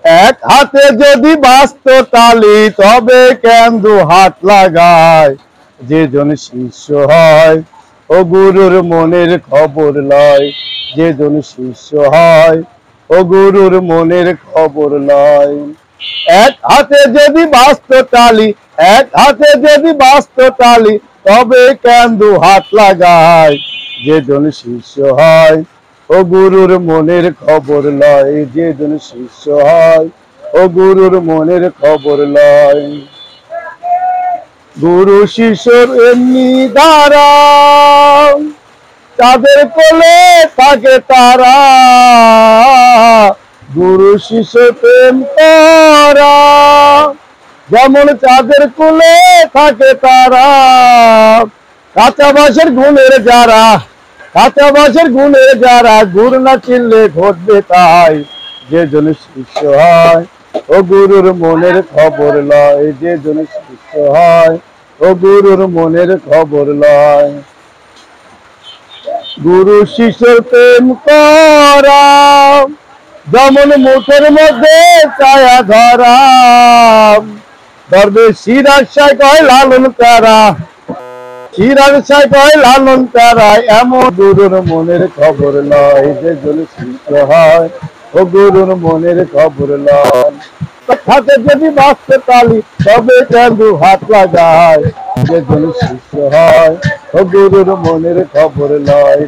এক হাতে যদি বাস্ত তালি তবে কেন দু হাত লাগায়, যেজন শিষ্য হয় ও গুরুর মনের খবর লয়, যেজন শিষ্য হয় ও গুরুর মনের খবর লয়। এক হাতে যদি বাস্ত তালি, এক হাতে যদি বাস্ত তালি তবে কেন দু হাত লাগায়, যেজন শিষ্য হয় ও গুরুর মনের খবর লয়, যেজন শিষ্য হয় ও গুরুর মনের খবর লয়। গুরু শিষ্যর এমনি দ্বারা তাদের কোলে থাকে তারা, গুরু শিষ্য প্রেম করা যেমন চাঁদের কোলে থাকে তারা। কাঁচা বাঁশের গুণের যারা, কাঁচা বাঁশের গুণের যারা, গুরু না চিনলে ঘটবে তাই, যেজন শিষ্য হয় ও গুরুর মনের খবর লয়, যেজন শিষ্য হয় ও গুরুর মনের খবর লয়। গুরু শিষ্যের প্রেম করা যেমন মুখের মধ্যে ছায়া ধরা, ধরবে শিরার সায় কয় লালন তারা, শিরার সায় কয় লালন তারা, এমন গুরুর মনের খবর লয়, যেজন শিষ্য হয় ও গুরুর মনের খবর লয়। হাতে যদি বাঁচতে তালি তবে কেন দু হাত লাগায়, যেজন শিষ্য হয় ও গুরুর মনের খবর লয়।